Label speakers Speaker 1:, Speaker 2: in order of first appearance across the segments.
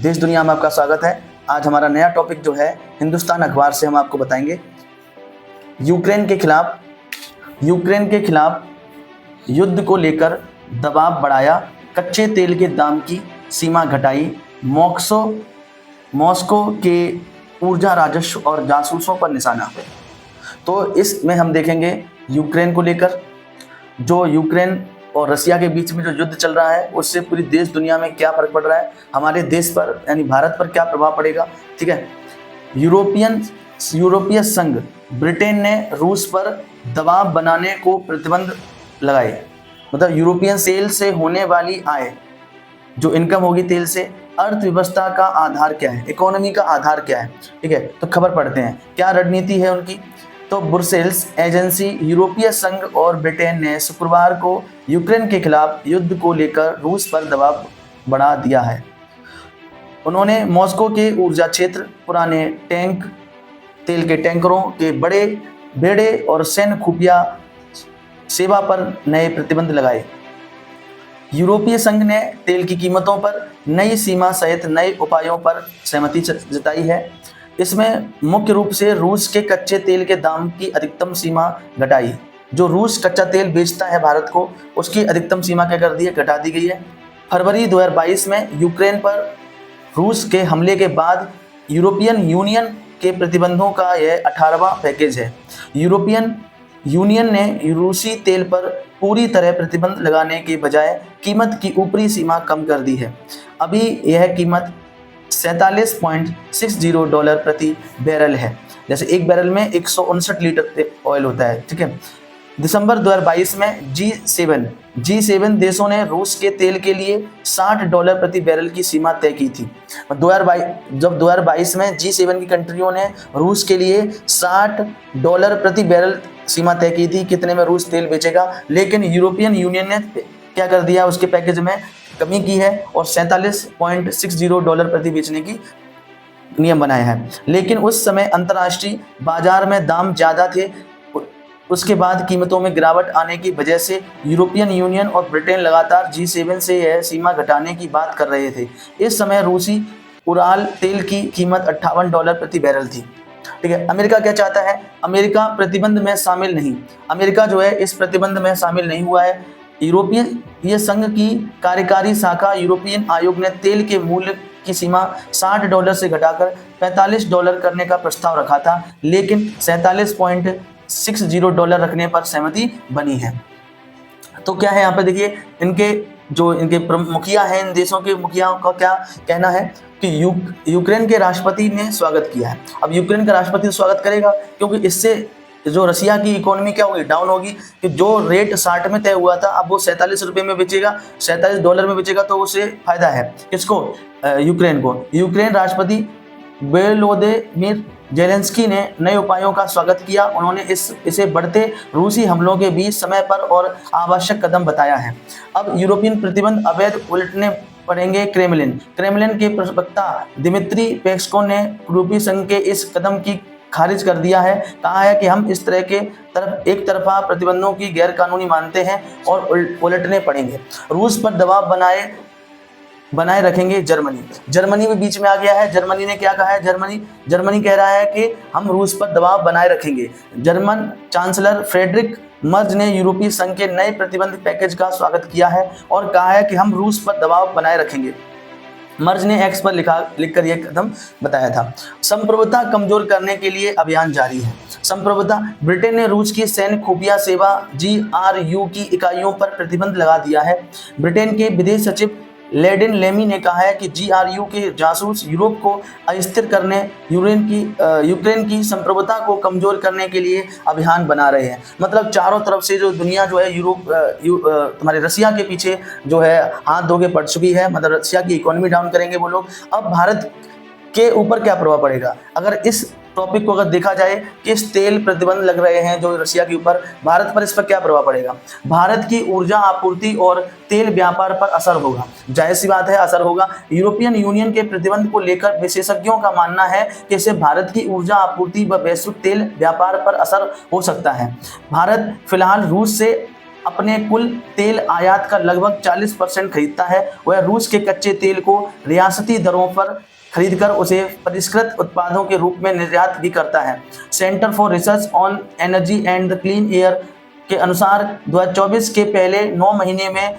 Speaker 1: देश दुनिया में आपका स्वागत है। आज हमारा नया टॉपिक जो है हिंदुस्तान अखबार से हम आपको बताएंगे। यूक्रेन के खिलाफ युद्ध को लेकर दबाव बढ़ाया, कच्चे तेल के दाम की सीमा घटाई, मॉस्को के ऊर्जा राजस्व और जासूसों पर निशाना। तो इसमें हम देखेंगे यूक्रेन को लेकर, जो यूक्रेन और रसिया के बीच में जो युद्ध चल रहा है उससे पूरी देश दुनिया में क्या फर्क पड़ रहा है, हमारे देश पर यानी भारत पर क्या प्रभाव पड़ेगा। ठीक है। यूरोपीय संघ ब्रिटेन ने रूस पर दबाव बनाने को प्रतिबंध लगाए। मतलब यूरोपियन सेल से होने वाली आय, जो इनकम होगी तेल से, अर्थव्यवस्था का आधार क्या है, इकोनॉमी का आधार क्या है। ठीक है, तो खबर पढ़ते हैं क्या रणनीति है उनकी। तो ब्रुसेल्स एजेंसी, यूरोपीय संघ और ब्रिटेन ने शुक्रवार को यूक्रेन के खिलाफ युद्ध को लेकर रूस पर दबाव बढ़ा दिया है। उन्होंने मॉस्को के ऊर्जा क्षेत्र, पुराने तेल के टैंकरों के बड़े बेड़े और सैन्य खुफिया सेवा पर नए प्रतिबंध लगाए। यूरोपीय संघ ने तेल की कीमतों पर नई सीमा सहित नए उपायों पर सहमति जताई है। इसमें मुख्य रूप से रूस के कच्चे तेल के दाम की अधिकतम सीमा घटाई। जो रूस कच्चा तेल बेचता है भारत को, उसकी अधिकतम सीमा क्या कर दी है, घटा दी गई है। फरवरी 2022 में यूक्रेन पर रूस के हमले के बाद यूरोपियन यूनियन के प्रतिबंधों का यह 18वां पैकेज है। यूरोपियन यूनियन ने रूसी तेल पर पूरी तरह प्रतिबंध लगाने के बजाय कीमत की ऊपरी सीमा कम कर दी है। अभी यह कीमत $47.60 प्रति बैरल है। जैसे एक बैरल में 159 लीटर ऑयल होता है। ठीक है। दिसंबर 2022 में G7 देशों ने रूस के तेल के लिए $60 प्रति बैरल की सीमा तय की थी। जब 2022 में G7 की कंट्रियों ने रूस के लिए $60 प्रति बैरल सीमा तय की थी, कितने में रूस तेल बेचेगा। लेकिन यूरोपियन यूनियन ने क्या कर दिया, उसके पैकेज में कमी की है और $47.60 प्रति बेचने की नियम बनाया है। लेकिन उस समय अंतर्राष्ट्रीय बाजार में दाम ज़्यादा थे। उसके बाद कीमतों में गिरावट आने की वजह से यूरोपियन यूनियन और ब्रिटेन लगातार G7 से यह सीमा घटाने की बात कर रहे थे। इस समय रूसी उराल तेल की कीमत $58 प्रति बैरल थी। ठीक है। अमेरिका क्या चाहता है, अमेरिका प्रतिबंध में शामिल नहीं, अमेरिका जो है इस प्रतिबंध में शामिल नहीं हुआ है। यूरोपीय संघ की कार्यकारी शाखा यूरोपियन आयोग ने तेल के मूल्य की सीमा $60 से घटाकर $45 करने का प्रस्ताव रखा था, लेकिन $47.60 रखने पर सहमति बनी है। तो क्या है यहाँ पर देखिए, इनके मुखिया हैं, इन देशों के मुखियाओं का क्या कहना है कि यूक्रेन के राष्ट्रपति ने स्वागत किया है। अब यूक्रेन का राष्ट्रपति स्वागत करेगा क्योंकि इससे जो रसिया की इकोनॉमी क्या होगी, डाउन होगी। कि जो रेट 60 में तय हुआ था, अब वो $47 में बेचेगा, $47 में बेचेगा, तो उसे फायदा है। किसको, यूक्रेन को। यूक्रेन राष्ट्रपति वोलोदिमीर जेलेंस्की ने नए उपायों का स्वागत किया। उन्होंने इसे बढ़ते रूसी हमलों के बीच समय पर और आवश्यक कदम बताया है। अब यूरोपियन प्रतिबंध अवैध उलटने पड़ेंगे। क्रेमलिन के प्रवक्ता दिमित्री पेस्को ने यूरोपीय संघ के इस कदम की खारिज कर दिया है। कहा है कि हम इस तरह के एक तरफा प्रतिबंधों की गैर कानूनी मानते हैं और उलटने पड़ेंगे। रूस पर दबाव बनाए रखेंगे जर्मनी भी बीच में आ गया है। जर्मनी ने क्या कहा है, जर्मनी कह रहा है कि हम रूस पर दबाव बनाए रखेंगे। जर्मन चांसलर फ्रेडरिक मर्ज ने यूरोपीय संघ के नए प्रतिबंध पैकेज का स्वागत किया है और कहा है कि हम रूस पर दबाव बनाए रखेंगे। मर्ज ने एक्स पर लिखकर यह कदम बताया था। संप्रभुता कमजोर करने के लिए अभियान जारी है। संप्रभुता, ब्रिटेन ने रूस की सैन्य खुफिया सेवा GRU की इकाइयों पर प्रतिबंध लगा दिया है। ब्रिटेन के विदेश सचिव लेडिन लेमी ने कहा है कि GRU के जासूस यूरोप को अस्थिर करने, यूक्रेन की संप्रभुता को कमजोर करने के लिए अभियान बना रहे हैं। मतलब चारों तरफ से जो दुनिया जो है तुम्हारे रसिया के पीछे जो है हाथ धो के पड़ चुकी है। मतलब रसिया की इकोनॉमी डाउन करेंगे वो लोग। अब भारत के ऊपर क्या प्रभाव पड़ेगा, अगर इस टॉपिक को अगर देखा जाए कि इस तेल प्रतिबंध लग रहे हैं जो रसिया के ऊपर, भारत पर इस पर क्या प्रभाव पड़ेगा। भारत की ऊर्जा आपूर्ति और तेल व्यापार पर असर होगा, जाहिर सी बात है असर होगा। यूरोपियन यूनियन के प्रतिबंध को लेकर विशेषज्ञों का मानना है कि इससे भारत की ऊर्जा आपूर्ति व वैश्विक तेल व्यापार पर असर हो सकता है। भारत फिलहाल रूस से अपने कुल तेल आयात का लगभग 40% खरीदता है। वह रूस के कच्चे तेल को रियासती दरों पर खरीदकर उसे परिष्कृत उत्पादों के रूप में निर्यात भी करता है। Centre for research on energy and the clean air के अनुसार 2024 के पहले 9 महीने में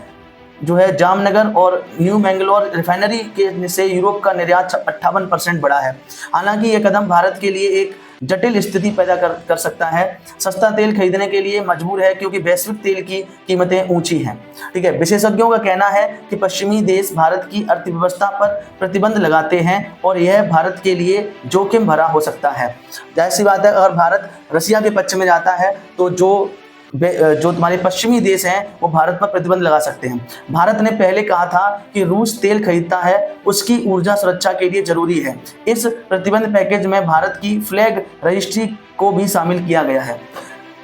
Speaker 1: जो है जामनगर और न्यू मैंगलोर रिफाइनरी के से यूरोप का निर्यात 58% बढ़ा है। हालांकि यह कदम भारत के लिए एक जटिल स्थिति पैदा कर सकता है। सस्ता तेल खरीदने के लिए मजबूर है क्योंकि वैश्विक तेल की कीमतें ऊंची हैं। ठीक है, विशेषज्ञों का कहना है कि पश्चिमी देश भारत की अर्थव्यवस्था पर प्रतिबंध लगाते हैं और यह भारत के लिए जोखिम भरा हो सकता है। जाहिर सी बात है, अगर भारत रसिया के पक्ष में जाता है तो जो तुम्हारे पश्चिमी देश हैं वो भारत पर प्रतिबंध लगा सकते हैं। भारत ने पहले कहा था कि रूस तेल खरीदता है, उसकी ऊर्जा सुरक्षा के लिए जरूरी है। इस प्रतिबंध पैकेज में भारत की फ्लैग रजिस्ट्री को भी शामिल किया गया है।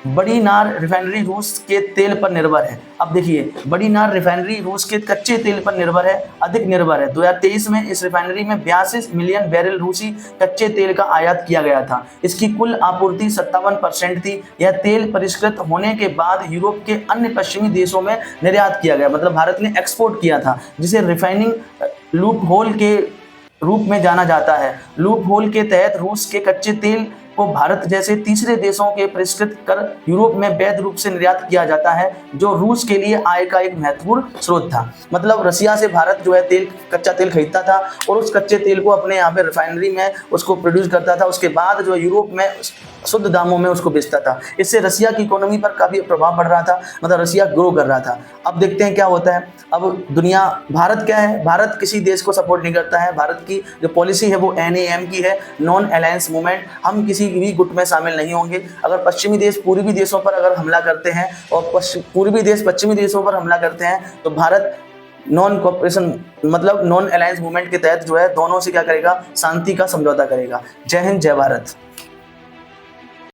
Speaker 1: बड़ी नार रिफाइनरी रूस के तेल पर निर्भर है। अब देखिए, बड़ी नार रिफाइनरी रूस के कच्चे तेल पर निर्भर है, अधिक निर्भर है। 2023 में इस रिफाइनरी में 82 मिलियन बैरल रूसी कच्चे तेल का आयात किया गया था। इसकी कुल आपूर्ति 57% थी। यह तेल परिष्कृत होने के बाद यूरोप के अन्य पश्चिमी देशों में निर्यात किया गया, मतलब भारत ने एक्सपोर्ट किया था, जिसे रिफाइनिंग लूप होल के रूप में जाना जाता है। लूप होल के तहत रूस के कच्चे तेल को भारत जैसे तीसरे देशों के परिष्कृत कर यूरोप में वैध रूप से निर्यात किया जाता है, जो रूस के लिए आय का एक महत्वपूर्ण स्रोत था। मतलब रसिया से भारत जो है कच्चा तेल खरीदता था और उस कच्चे तेल को अपने यहाँ पे रिफाइनरी में उसको प्रोड्यूस करता था, उसके बाद जो यूरोप में शुद्ध दामों में उसको बेचता था। इससे रसिया की इकोनॉमी पर काफ़ी प्रभाव पड़ रहा था, मतलब रसिया ग्रो कर रहा था। अब देखते हैं क्या होता है। अब दुनिया, भारत क्या है, भारत किसी देश को सपोर्ट नहीं करता है। भारत की जो पॉलिसी है वो NAM की है, नॉन अलायंस मूवमेंट। हम किसी भी गुट में शामिल नहीं होंगे। अगर पश्चिमी देश पूर्वी देशों पर अगर हमला करते हैं और पूर्वी देश पश्चिमी देशों पर हमला करते हैं तो भारत नॉन कोऑपरेशन मतलब नॉन अलायंस मूवमेंट के तहत जो है दोनों से क्या करेगा, शांति का समझौता करेगा। जय हिंद, जय भारत।